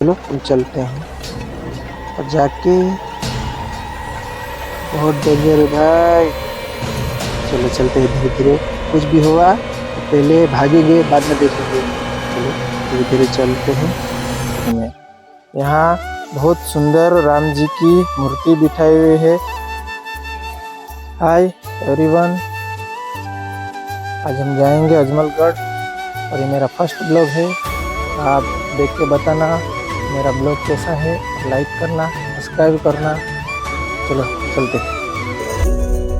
चलो हम चलते हैं और जाके बहुत डेंजर है भाई। चलो चलते हैं धीरे धीरे, कुछ भी हुआ तो पहले भागेंगे बाद में देखेंगे। चलो धीरे धीरे चलते हैं। हमें यहाँ बहुत सुंदर राम जी की मूर्ति बिठाई हुई है। हाय एवरीवन, आज हम जाएंगे अजमलगढ़ और ये मेरा फर्स्ट ब्लॉग है। आप देख के बताना मेरा ब्लॉग कैसा है, लाइक करना, सब्सक्राइब करना। चलो चलते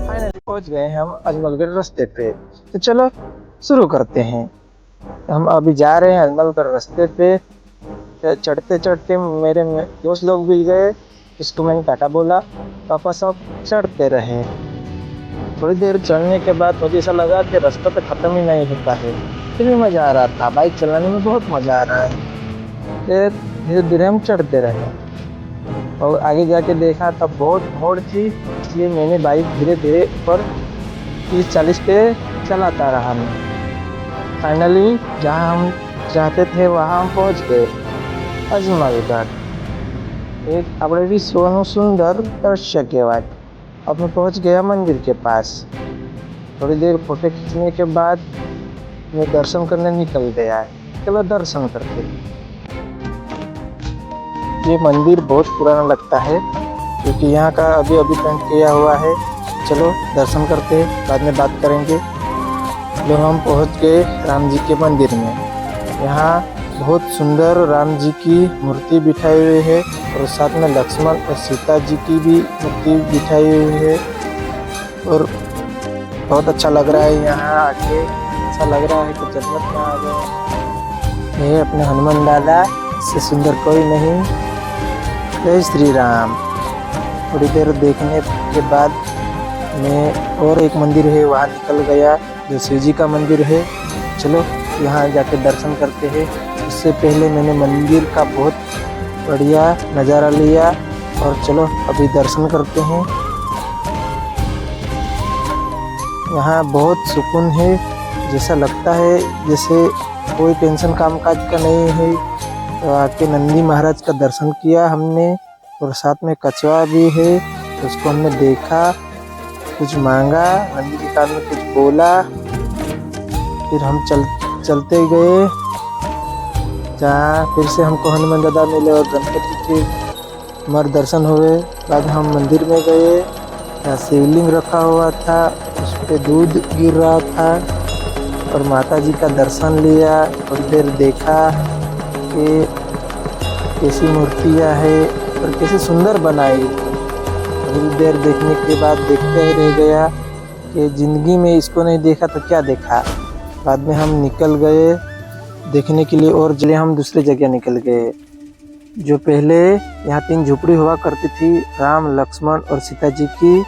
फाइनली पहुंच गए हैं हम अजमलगढ़ रास्ते पे। तो चलो शुरू करते हैं। हम अभी जा रहे हैं अजमलगढ़ रास्ते पे। चढ़ते चढ़ते मेरे दोस्त लोग भी गए, इसको मैंने टाटा बोला, पापा सब चढ़ते रहे। थोड़ी देर चढ़ने के बाद मुझे ऐसा लगा कि रास्ता तो ख़त्म ही नहीं होता है, फिर भी मज़ा आ रहा था। बाइक चलाने में बहुत मज़ा आ रहा है। फिर धीरे धीरे हम चढ़ते रहे और आगे जाके देखा तब बहुत भीड़ थी, इसलिए मैंने बाइक धीरे धीरे ऊपर 30-40 पे चलाता रहा। मैं फाइनली जहाँ हम चाहते थे वहाँ हम पहुँच गए, अजमलगढ़। एक बड़ी सुंदर दृश्य के बाद अब मैं पहुँच गया मंदिर के पास। थोड़ी देर फोटो खींचने के बाद मैं दर्शन करने निकल गया। चलो दर्शन करते। ये मंदिर बहुत पुराना लगता है क्योंकि यहाँ का अभी पेंट किया हुआ है। चलो दर्शन करते, बाद में बात करेंगे। जो हम पहुँच गए राम जी के मंदिर में। यहाँ बहुत सुंदर राम जी की मूर्ति बिठाई हुई है और साथ में लक्ष्मण और सीता जी की भी मूर्ति बिठाई हुई है और बहुत अच्छा लग रहा है। यहाँ आके ऐसा लग रहा है कि जन्नत में आ गए। ये अपने हनुमान दादा से सुंदर कोई नहीं। जय श्री राम। थोड़ी देर देखने के बाद मैं और एक मंदिर है वहाँ निकल गया, जो शिव जी का मंदिर है। चलो यहाँ जाके दर्शन करते हैं। उससे पहले मैंने मंदिर का बहुत बढ़िया नज़ारा लिया और चलो अभी दर्शन करते हैं। यहाँ बहुत सुकून है, जैसा लगता है जैसे कोई टेंशन कामकाज का नहीं है। तो आके नंदी महाराज का दर्शन किया हमने और साथ में कछुआ भी है, तो उसको हमने देखा, कुछ मांगा, नंदी के कान में कुछ बोला। फिर हम चलते गए जहाँ फिर से हमको हनुमान दादा मिले और गणपति के हमारे दर्शन हुए। बाद हम मंदिर में गए, यहाँ शिवलिंग रखा हुआ था, उस पर दूध गिर रहा था और माता जी का दर्शन लिया। थोड़ी देर देखा कि कैसी मूर्तियाँ है और कैसे सुंदर बनाई। थोड़ी देर देखने के बाद देखते ही रह गया कि ज़िंदगी में इसको नहीं देखा तो क्या देखा। बाद में हम निकल गए देखने के लिए और जल्दी हम दूसरे जगह निकल गए। जो पहले यहाँ 3 झोपड़ी हुआ करती थी, राम लक्ष्मण और सीता जी की,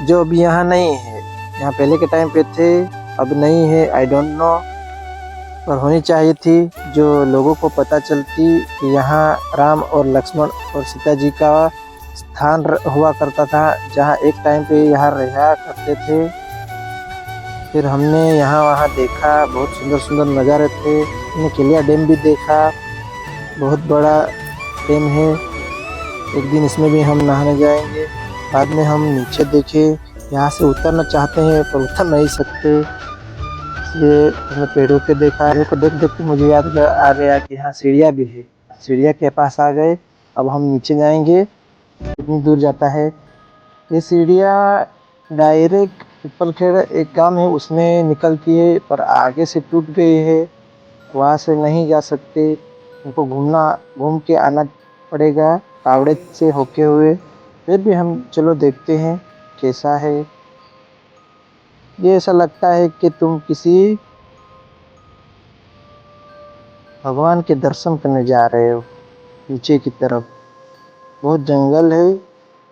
जो अभी यहाँ नहीं है। यहाँ पहले के टाइम पे थे, अब नहीं है, आई डोंट नो, पर होनी चाहिए थी, जो लोगों को पता चलती कि यहाँ राम और लक्ष्मण और सीता जी का स्थान हुआ करता था, जहाँ एक टाइम पे यहाँ रहा करते थे। फिर हमने यहाँ वहाँ देखा, बहुत सुंदर सुंदर नज़ारे थे। हमने किलिया डैम भी देखा, बहुत बड़ा डैम है। एक दिन इसमें भी हम नहाने जाएंगे। बाद में हम नीचे देखे, यहाँ से उतरना चाहते हैं पर उतर नहीं सकते, इसलिए हमने पेड़ों के देखा। पेड़ों को देख देख के मुझे याद आ गया कि यहाँ सीढ़ियाँ भी है। सीढ़ियाँ के पास आ गए, अब हम नीचे जाएंगे। कितनी दूर जाता है ये सीढ़ियाँ? डायरेक्ट पिपलखेड़ा एक गाँव है उसमें निकलती है, पर आगे से टूट गई है, वहाँ से नहीं जा सकते। उनको घूम के आना पड़ेगा कावड़े से होके हुए। फिर भी हम चलो देखते हैं कैसा है। ये ऐसा लगता है कि तुम किसी भगवान के दर्शन करने जा रहे हो। नीचे की तरफ बहुत जंगल है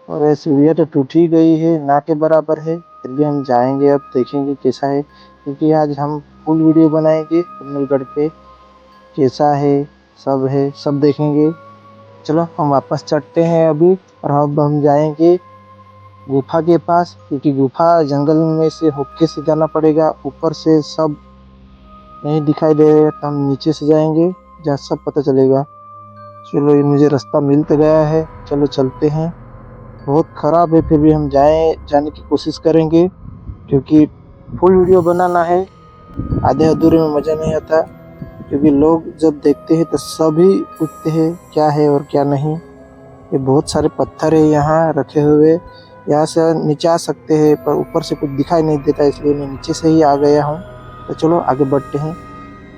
और ये सीढ़ियाँ तो टूट ही गई है, ना के बराबर है। फिर भी हम जाएंगे, अब देखेंगे कैसा है, क्योंकि आज हम फुल वीडियो बनाएंगे अजमलगढ़ पे कैसा है, सब देखेंगे। चलो हम वापस चढ़ते हैं अभी और अब हम जाएंगे गुफा के पास, क्योंकि गुफा जंगल में से होके से जाना पड़ेगा। ऊपर से सब नहीं दिखाई दे रहे, तो हम नीचे से जाएंगे जहाँ सब पता चलेगा। चलो ये मुझे रास्ता मिल तो गया है, चलो चलते हैं। बहुत ख़राब है, फिर भी हम जाने की कोशिश करेंगे, क्योंकि फुल वीडियो बनाना है। आधे अधूरे में मज़ा नहीं आता, क्योंकि लोग जब देखते हैं तो सभी पूछते हैं क्या है और क्या नहीं। ये बहुत सारे पत्थर है यहाँ रखे हुए, यहाँ से नीचे आ सकते हैं, पर ऊपर से कुछ दिखाई नहीं देता, इसलिए मैं नीचे से ही आ गया हूँ। तो चलो आगे बढ़ते हैं।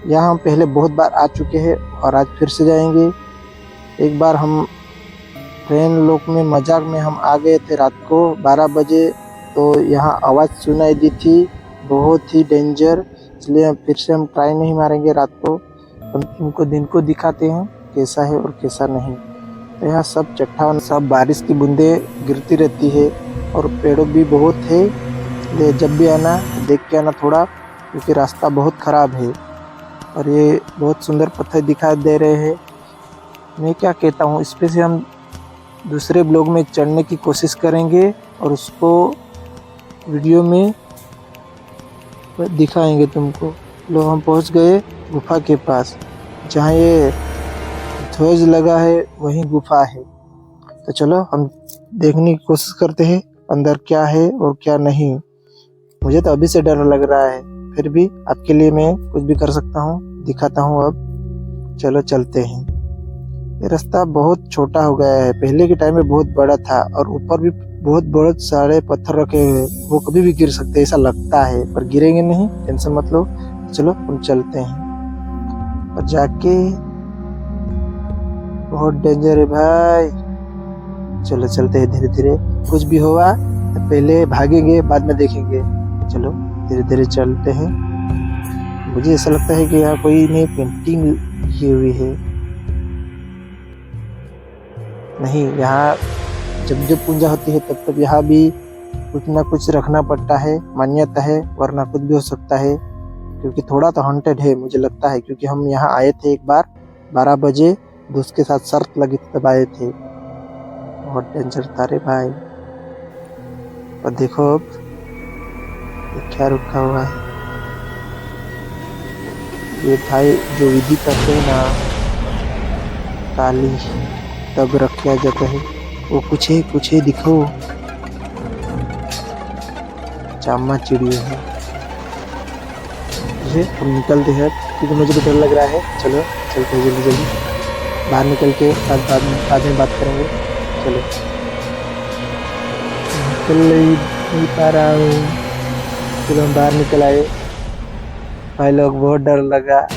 यहाँ हम पहले बहुत बार आ चुके हैं और आज फिर से जाएंगे। एक बार हम ट्रेन लोक में मजाक में हम आ गए थे रात को 12 बजे, तो यहाँ आवाज़ सुनाई दी थी, बहुत ही डेंजर। इसलिए फिर से हम ट्राई नहीं मारेंगे रात को, हम तुमको दिन को दिखाते हैं कैसा है और कैसा नहीं। तो यहाँ सब चट्टान, सब बारिश की बूंदें गिरती रहती है और पेड़ों भी बहुत है। इसलिए जब भी आना देख के आना थोड़ा, क्योंकि रास्ता बहुत ख़राब है और ये बहुत सुंदर पत्थर दिखाई दे रहे हैं। मैं क्या कहता हूँ, इस पे से हम दूसरे ब्लॉग में चढ़ने की कोशिश करेंगे और उसको वीडियो में दिखाएंगे तुमको। लो हम पहुँच गए गुफा के पास, जहाँ ये ध्वज लगा है वहीं गुफा है। तो चलो हम देखने की कोशिश करते हैं अंदर क्या है और क्या नहीं। मुझे तो अभी से डर लग रहा है, फिर भी आपके लिए मैं कुछ भी कर सकता हूँ, दिखाता हूँ अब। चलो चलते हैं। ये रास्ता बहुत छोटा हो गया है, पहले के टाइम में बहुत बड़ा था और ऊपर भी बहुत सारे पत्थर रखे हुए, वो कभी भी गिर सकते ऐसा लगता है, पर गिरेंगे नहीं, टेंशन मत लो। चलो हम चलते हैं और जाके, बहुत डेंजर है भाई। चलो चलते हैं धीरे धीरे, कुछ भी होगा तो पहले भागेंगे बाद में देखेंगे। चलो धीरे धीरे चलते हैं। मुझे ऐसा लगता है कि यहाँ कोई ने पेंटिंग की हुई है। नहीं, यहाँ जब पूजा होती है तब यहाँ भी कुछ ना कुछ रखना पड़ता है, मान्यता है, वरना कुछ भी हो सकता है। क्योंकि थोड़ा तो हॉन्टेड है मुझे लगता है, क्योंकि हम यहाँ आए थे एक बार 12 बजे, दोस्त के साथ शर्त लगी तब आए थे। बहुत डेंजर था रे भाई। और देखो अब क्या रुका हुआ है। ये भाई जो विधि करते हैं ना, काली तब रख किया जाता है, वो कुछ है दिखो, चामा चिड़िया है। हम निकलते हैं क्योंकि मुझे भी डर लग रहा है। चलो चलते हैं जल्दी बाहर निकल के, बाद में बात करेंगे। चलो निकल नहीं पा रहा हूँ। चलो हम बाहर निकल आए। भाई लोग बहुत डर लगा,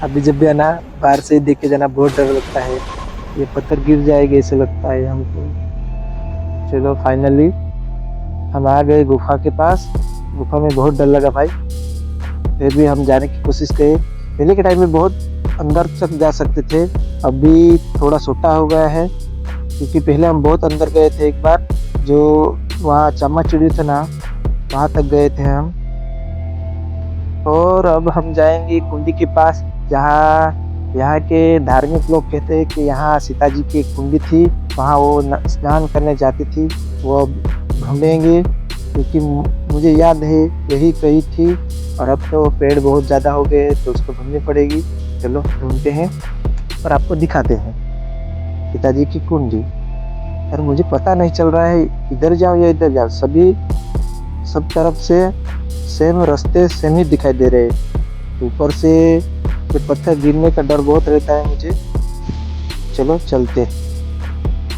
अभी जब भी आना बाहर से ही देख के जाना, बहुत डर लगता है, ये पत्थर गिर जाएगा ऐसे लगता है हमको। चलो फाइनली हम आ गए गुफा के पास। गुफा में बहुत डर लगा भाई, फिर भी हम जाने की कोशिश किए। पहले के टाइम में बहुत अंदर तक जा सकते थे, अभी थोड़ा छोटा हो गया है, क्योंकि पहले हम बहुत अंदर गए थे एक बार, जो वहाँ चामा चिड़ी था ना, वहाँ तक गए थे हम। और अब हम जाएंगे कुंडी के पास, जहाँ यहाँ के धार्मिक लोग कहते हैं कि यहाँ सीता जी की एक कुंडी थी, वहाँ वो स्नान करने जाती थी। वो ढूंढेंगे, क्योंकि मुझे याद है यही कही थी, और अब तो पेड़ बहुत ज़्यादा हो गए तो उसको ढूंढनी पड़ेगी। चलो ढूंढते हैं और आपको दिखाते हैं सीता जी की कुंडी। और मुझे पता नहीं चल रहा है इधर जाओ या इधर जाओ, सब तरफ से सेम रास्ते सेम ही दिखाई दे रहे हैं। ऊपर से पत्थर गिरने का डर बहुत रहता है मुझे। चलो चलते।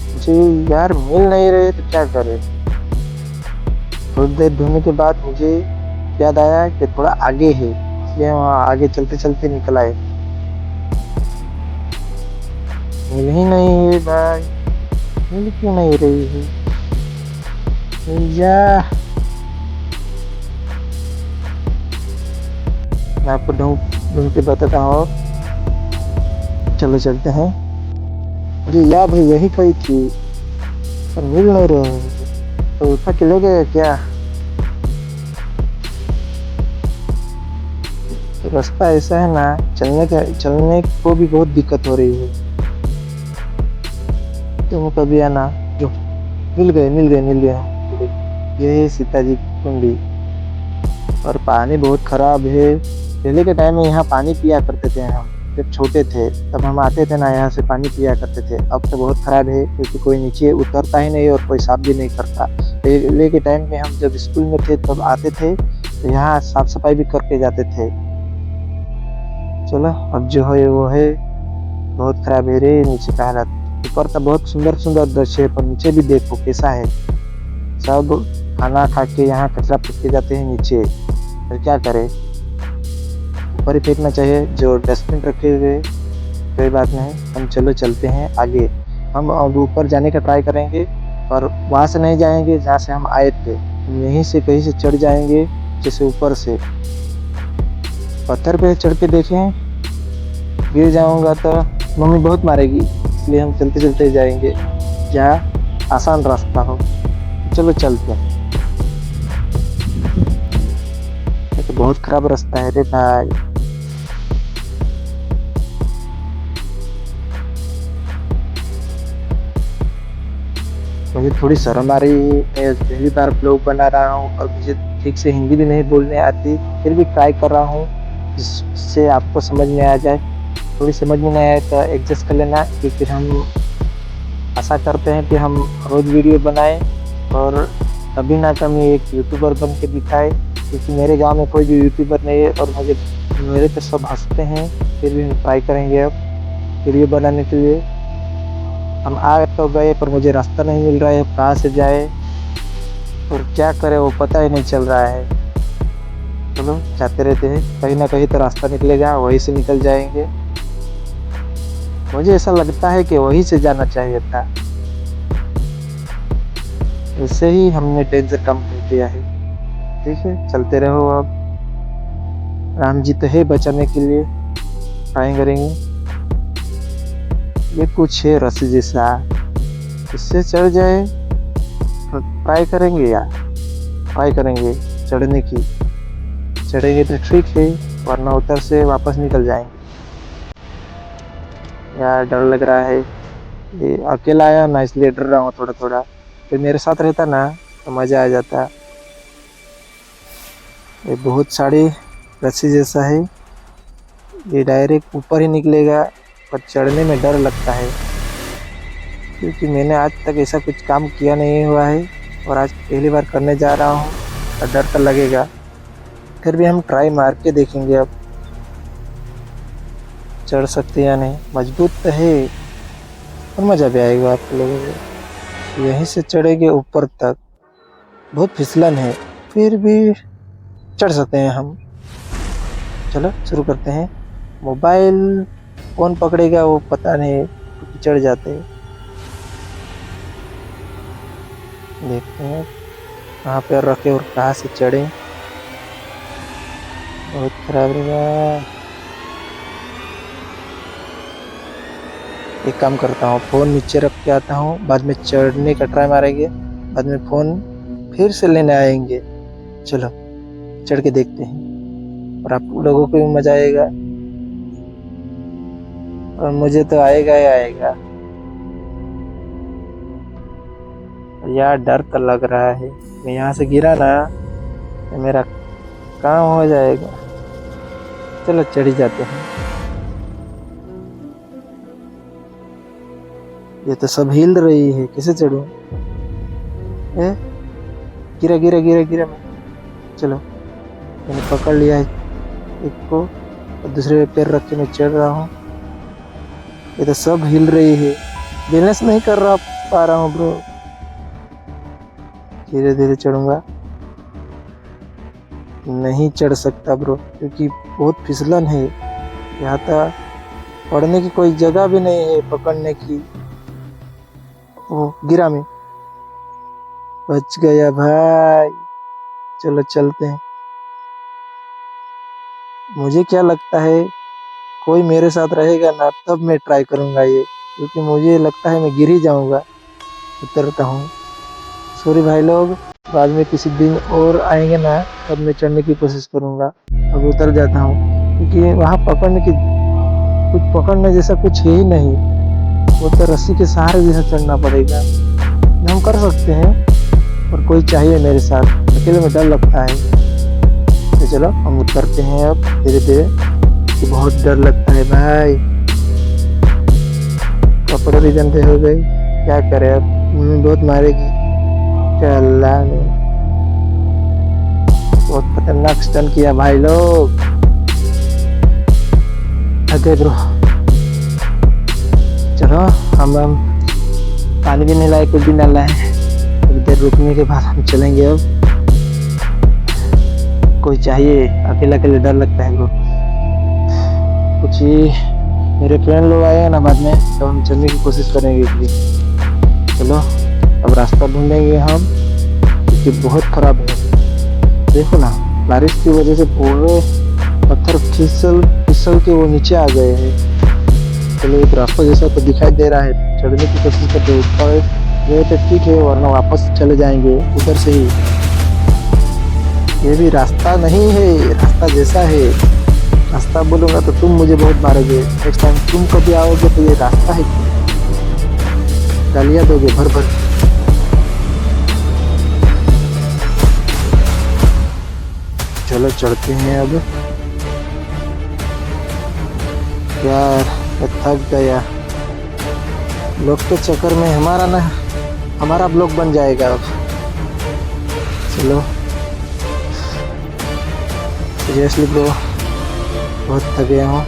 मुझे यार मिल नहीं रहे तो क्या करें। थोड़ी देर ढूंढने के बाद मुझे याद आया कि थोड़ा आगे है, इसलिए वहाँ आगे चलते चलते निकल आए। मिल ही नहीं है भाई, मिल क्यों नहीं रही है। मिल जा, मैं आपको ढूंढ के बताता हूँ। चलो चलते हैं। मुझे याद है यही कही थी, पर मिल नहीं रहे हैं। तो उठा के ले गए क्या। रास्ता ऐसा है ना, चलने को भी बहुत दिक्कत हो रही है। तुम कभी आना। जो मिल गए। ये है सीता जी की कुंडी। और पानी बहुत खराब है। पहले के टाइम में यहाँ पानी पिया करते थे हम, जब छोटे थे तब हम आते थे ना, यहाँ से पानी पिया करते थे। अब तो बहुत ख़राब है क्योंकि कोई नीचे उतरता ही नहीं और कोई साफ भी नहीं करता। पहले के टाइम में हम जब स्कूल में थे तब आते थे तो यहाँ साफ सफाई भी करके जाते थे। चलो अब जो है वो है, बहुत ख़राब है रे नीचे का हालत। ऊपर तो बहुत सुंदर सुंदर दृश्य है पर नीचे भी देखो कैसा है। सब खाना खा के यहाँ कचरा फेंक के जाते हैं नीचे, फिर क्या करें, ऊपर ही फेंकना चाहिए। जो डस्टबिन रखे हुए कोई बात नहीं, हम चलो चलते हैं आगे। हम अब ऊपर जाने का ट्राई करेंगे पर वहाँ से नहीं जाएंगे जहाँ से हम आए थे, हम यहीं से कहीं से चढ़ जाएंगे, जैसे ऊपर से पत्थर पे चढ़ के देखें, गिर जाऊंगा तो मम्मी बहुत मारेगी, इसलिए हम चलते चलते जाएंगे जहाँ आसान रास्ता हो। चलो चलते हैं। ये तो बहुत खराब रास्ता है रे भाई। मुझे थोड़ी शर्म आ रही है, मैं पहली बार ब्लॉग बना रहा हूँ और मुझे ठीक से हिंदी भी नहीं बोलने आती, फिर भी ट्राई कर रहा हूँ जिससे आपको समझ में आ जाए। थोड़ी समझ में नहीं आए तो एडजस्ट कर लेना, क्योंकि हम आशा करते हैं कि हम रोज़ वीडियो बनाएं और कभी ना कभी एक यूट्यूबर बन के दिखाए, क्योंकि मेरे गांव में कोई भी यूट्यूबर नहीं है और मेरे पे सब हंसते हैं। फिर भी हम ट्राई करेंगे अब वीडियो बनाने के लिए। हम आ तो गए पर मुझे रास्ता नहीं मिल रहा है, कहाँ से जाए और क्या करे वो पता ही नहीं चल रहा है। चलो जाते रहते हैं, कहीं ना कहीं तो रास्ता निकलेगा, वहीं से निकल जाएंगे। मुझे ऐसा लगता है कि वहीं से जाना चाहिए था, इससे ही हमने टेंशन कम कर दिया है। ठीक है चलते रहो। अब राम जी तो है बचाने के लिए, ट्राई करेंगे। ये कुछ है रस्सी जैसा, इससे चढ़ जाए तो ट्राई करेंगे यार, ट्राई करेंगे चढ़ने की। चढ़ेंगे तो ठीक है, वरना उधर से वापस निकल जाएंगे। यार डर लग रहा है, ये अकेला आया ना इसलिए डर रहा हूँ थोड़ा थोड़ा। फिर मेरे साथ रहता ना तो मज़ा आ जाता। ये बहुत सारी रस्सी जैसा है, ये डायरेक्ट ऊपर ही निकलेगा, पर चढ़ने में डर लगता है क्योंकि मैंने आज तक ऐसा कुछ काम किया नहीं हुआ है और आज पहली बार करने जा रहा हूँ और डर तो लगेगा। फिर भी हम ट्राई मार के देखेंगे अब चढ़ सकते या नहीं। मजबूत तो है और मज़ा भी आएगा आप लोगों को। यहीं से चढ़ेंगे ऊपर तक, बहुत फिसलन है, फिर भी चढ़ सकते हैं हम। चलो शुरू करते हैं। मोबाइल कौन पकड़ेगा वो पता नहीं, क्योंकि चढ़ जाते हैं। देखते हैं कहाँ पे रखे और कहाँ से चढ़े। बहुत खराब रहेगा। एक काम करता हूँ, फ़ोन नीचे रख के आता हूँ, बाद में चढ़ने का ट्राई मारेंगे, बाद में फ़ोन फिर से लेने आएंगे। चलो चढ़ के देखते हैं और आप लोगों को भी मज़ा आएगा और मुझे तो आएगा ही आएगा। यार डर तो लग रहा है, मैं यहाँ से गिरा ना तो मेरा काम हो जाएगा। चलो चढ़ ही जाते हैं। ये तो सब हिल रही है, कैसे चढ़ूं? गिरा गिरा गिरा गिरा मैं। चलो मैंने पकड़ लिया है एक को और दूसरे पैर रख के मैं चढ़ रहा हूँ। ये तो सब हिल रही है, बैलेंस नहीं कर पा रहा हूँ ब्रो। धीरे धीरे चढ़ूंगा, नहीं चढ़ सकता ब्रो क्योंकि बहुत फिसलन है। यहाँ तक पड़ने की कोई जगह भी नहीं है पकड़ने की। वो गिरा मैं, बच गया भाई। चलो चलते हैं। मुझे क्या लगता है कोई मेरे साथ रहेगा ना तब मैं ट्राई करूँगा ये, क्योंकि मुझे लगता है मैं गिर ही जाऊँगा। उतरता हूँ, सॉरी भाई लोग, बाद में किसी दिन और आएंगे ना तब मैं चढ़ने की कोशिश करूँगा। अब उतर जाता हूँ क्योंकि वहाँ पकड़ने जैसा कुछ है ही नहीं, वो तो रस्सी के सहारे जैसा चढ़ना पड़ेगा। हम कर सकते हैं और कोई चाहिए मेरे साथ, अकेले में डर लगता है। तो चलो हम उतरते हैं अब धीरे धीरे। कि बहुत डर लगता है भाई। कपड़े भी गंदे हो गए, क्या करे अब, मम्मी बहुत मारेगी। अल्लाह ने बहुत खतरनाक स्टंट किया भाई लोग। अरे ब्रो चलो हम पानी भी नहीं लाए, कुछ भी नहीं लाए। थोड़ी देर रुकने के बाद हम चलेंगे। अब कोई चाहिए, अकेला अकेले डर लगता है ब्रो। कुछ ही मेरे फ्रेंड लोग आए हैं ना बाद में, तो हम चलने की कोशिश करेंगे कि चलो अब रास्ता ढूंढेंगे हम, क्योंकि बहुत खराब है। देखो ना, बारिश की वजह से पूरे पत्थर फिसल के वो नीचे आ गए हैं। चलो एक रास्ता जैसा तो दिखाई दे रहा है, चढ़ने की कोशिश करते ऊपर गए तो ठीक है, वरना वापस चले जाएंगे उधर से ही। ये भी रास्ता नहीं है, रास्ता जैसा है। रास्ता बोलूँगा तो तुम मुझे बहुत मारोगे। नेक्स्ट टाइम तुम कभी आओगे तो ये रास्ता है, गालियाँ दोगे भर भर। चलो चढ़ते हैं अब। यार मैं थक गया, ब्लॉग के चक्कर में हमारा ब्लॉग बन जाएगा अब। चलो सीरियसली ब्रो, बहुत थक गया हूँ।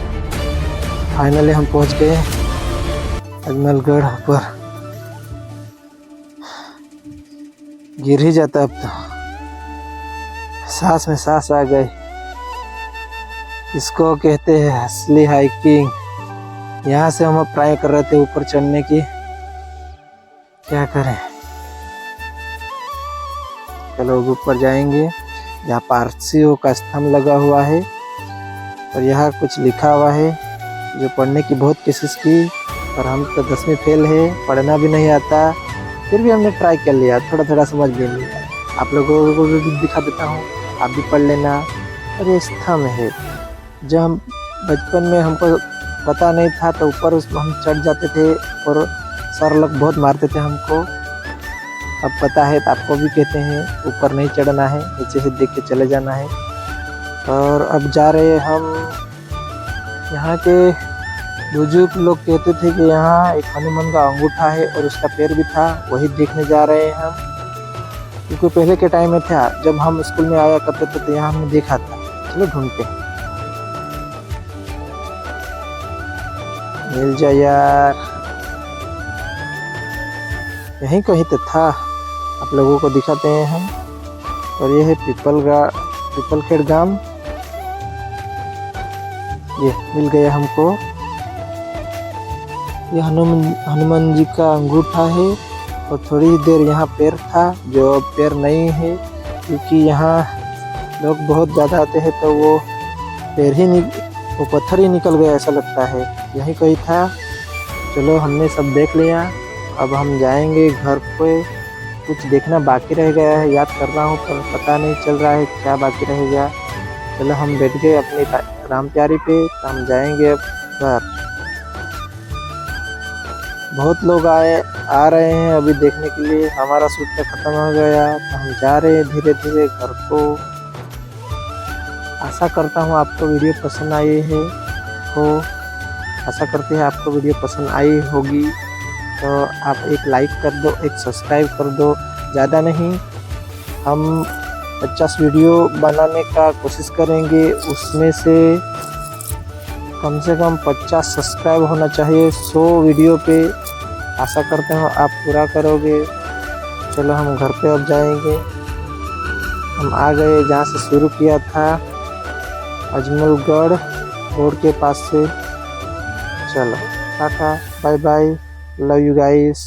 फाइनली हम पहुँच गए अजमलगढ़ ऊपर। गिर ही जाता अब तो, सांस में सांस आ गए। इसको कहते हैं असली हाइकिंग। यहाँ से हम अब ट्राई कर रहे थे ऊपर चढ़ने की, क्या करें। चलो ऊपर जाएंगे। यहाँ पारसियों का स्तंभ लगा हुआ है और यहाँ कुछ लिखा हुआ है, जो पढ़ने की बहुत कोशिश की, पर हम तो 10वीं फेल है, पढ़ना भी नहीं आता। फिर भी हमने ट्राई कर लिया, थोड़ा थोड़ा समझ भी लिया। आप लोगों को भी दिखा देता हूँ, आप भी पढ़ लेना। और ये स्तंभ है, जब हम बचपन में हमको पता नहीं था तो ऊपर उसमें हम चढ़ जाते थे और सर लोग बहुत मारते थे हमको। अब पता है तो आपको भी कहते हैं ऊपर नहीं चढ़ना है, नीचे से देख के चले जाना है। और अब जा रहे हम, यहाँ के बुजुर्ग लोग कहते थे कि यहाँ एक हनुमान का अंगूठा है और उसका पैर भी था, वही देखने जा रहे हैं हम। क्योंकि पहले के टाइम में था, जब हम स्कूल में आया करते थे तो यहाँ हमने देखा था। चलो ढूंढते हैं, मिल जाए यार। यहीं कहीं तो था, आप लोगों को दिखाते हैं हम। और ये है पीपलखेड़ गांव। ये मिल गया हमको। ये हनुमान जी का अंगूठा है और थोड़ी देर यहाँ पैर था, जो अब पैर नहीं है, क्योंकि यहाँ लोग बहुत ज़्यादा आते हैं तो वो पैर ही वो पत्थर ही निकल गया ऐसा लगता है। यही कहीं था। चलो हमने सब देख लिया, अब हम जाएंगे घर पे। कुछ देखना बाकी रह गया है, याद कर रहा हूँ पर पता नहीं चल रहा है क्या बाकी रह गया। चलो हम बैठ गए अपनी राम प्यारी पे, तो हम जाएंगे अब घर। बहुत लोग आ रहे हैं अभी देखने के लिए। हमारा शूट तो खत्म हो गया, तो हम जा रहे हैं धीरे धीरे घर को। आशा करता हूँ आपको वीडियो पसंद आई हो। आशा करते हैं आपको वीडियो पसंद आई होगी, तो आप एक लाइक कर दो, एक सब्सक्राइब कर दो। ज़्यादा नहीं, हम 50 वीडियो बनाने का कोशिश करेंगे, उसमें से कम 50 सब्सक्राइब होना चाहिए 100 वीडियो पे। आशा करते हो आप पूरा करोगे। चलो हम घर पे अब जाएंगे। हम आ गए जहाँ से शुरू किया था, अजमलगढ़ रोड के पास से। चलो tata bye bye, love you guys.